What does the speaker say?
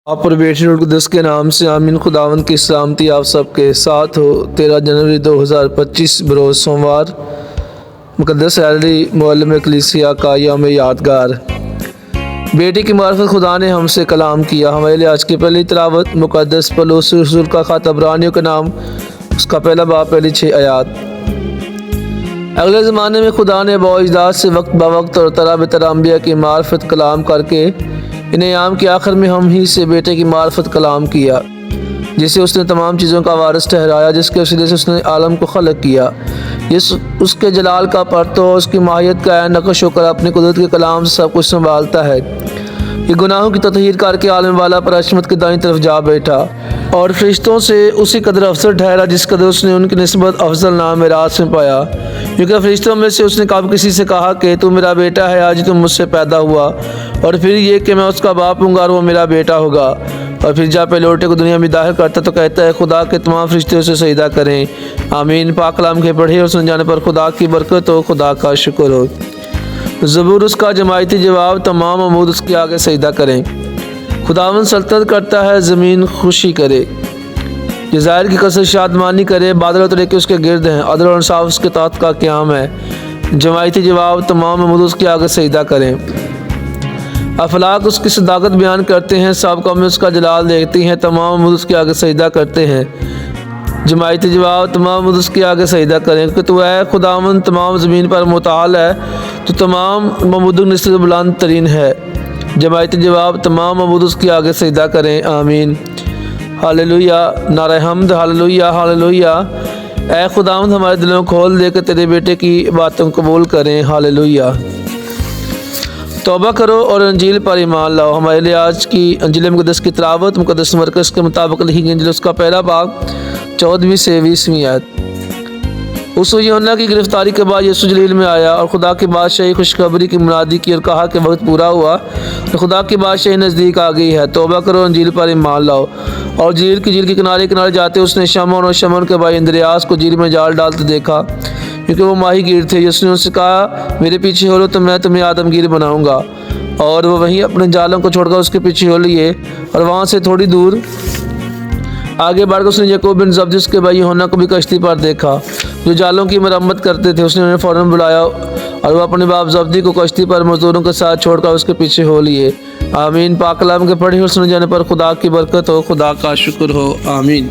आप और बेटी कुदस के नाम से आमीन। खुदावंद की सलामती आप सबके साथ हो। 13 जनवरी 2025 बरोज़ सोमवार मुक़द्दस एलडी मुअल्लिम कलीसिया का यौम यादगार। बेटी की मार्फत खुदा ने हमसे कलाम किया। हमारे लिए आज की पहली तिलावत मुक़द्दस पौलुस रसूल का ख़त इब्रानियों के नाम उसका पहला बाब पहली 6 आयात। अगले ज़माने में खुदा ने बाइज़दाद से वक्त ब वक्त और तरह बेतर अंबिया की मार्फत कलाम करके इन्हें आम के आखिर में हम ही से बेटे की मार्फत कलाम किया, जिसे उसने तमाम चीज़ों का वारिस ठहराया, जिसके वसीले से उसने आलम को खलक किया। जिस उसके जलाल का परतो उसकी माहियत का नक्श होकर अपनी कुदरत के कलाम से सब कुछ संभालता है। ये गुनाहों की ततहीर करके आलम वाला पर अशमत की दाईं तरफ जा बैठा और फरिश्तों से उसी कदर अफसर ठहरा जिस कदर उसने उनकी निस्बत अफजल नाम मेराज में पाया। क्योंकि फरिश्तों में से उसने कब किसी से कहा कि तू मेरा बेटा है, आज तुम मुझसे पैदा हुआ, और फिर ये कि मैं उसका बाप हूँगा और वो मेरा बेटा होगा। और फिर जब लौटे को दुनिया में दाखिल करता तो कहता है खुदा के तमाम फरिश्ते उसे सजदा करें। आमीन। पाक कलाम के पढ़े और सुन जाने पर खुदा की बरकत हो, खुदा का शुक्र हो। ज़बूर उसका जमायती जवाब, तमाम अमूद उसके आगे सजदा करें। खुदावन सल्तनत करता है, ज़मीन खुशी करे, जज़ायर की कसर शादमानी करे, बादल तरीके उसके गिर्द हैं, अदल और इंसाफ उसके तात का क़याम है। जमायती जवाब, तमाम अमूद उसके आगे सजदा करें। अफलाक उसकी सदाकत बयान करते हैं, सब कौमें उसका जलाल देखती हैं, तमाम अमूद उसके आगे सजदा करते हैं। जमायती जवाब, तमाम अमूद उसके आगे सजदा करें, क्योंकि तो है खुदावन तमाम ज़मीन पर मुताल है, तो तमाम ममूद निस्बत बुलंद तरीन है। जमायती जवाब, तमाम ममूद उसके आगे सजदा करें। आमीन। हालेलुया, नारे हम्द, हालेलुया हालेलुया। ऐ खुदावंद हमारे दिलों को खोल दे के तेरे बेटे की बातों को कबूल करें। हालेलुया। तौबा करो और अंजील पर ईमान लाओ। हमारे लिए आज की अंजील मुक़द्दस की तिलावत मुक़द्दस मरकज़ के मुताबिक लिखी गई अंजील उसका पहला बाब 14वीं से 20वीं आयत। उस यूहन्ना की गिरफ्तारी के बाद यीशु जलील में आया और खुदा की बादशाही खुशखबरी की मुनादी की और कहा कि वक्त पूरा हुआ तो खुदा की बादशाही नज़दीक आ गई है। तौबा करो, अंजील पर ईमान लाओ। और झील के किनारे किनारे जाते उसने शमौन और शमौन के भाई इंद्रियास को झील में जाल डालते देखा, क्योंकि वो माहीगीर थे। उसने उनसे कहा, मेरे पीछे हो लो तो मैं तुम्हें आदमगीर बनाऊंगा। और वो वहीं अपने जालों को छोड़कर उसके पीछे हो लिए और वहाँ से थोड़ी दूर आगे बढ़कर उसने याकूब बिन जब्दिस के भाई यूहन्ना को भी कश्ती पर देखा, जो जालों की मरम्मत करते थे। उसने उन्हें फ़ौरन बुलाया और वह अपने बाप जब्दी को कश्ती पर मजदूरों के साथ छोड़कर उसके पीछे हो लिए। आमीन। पाक कलाम के पढ़े और सुने जाने पर खुदा की बरकत हो, खुदा का शुक्र हो। आमीन।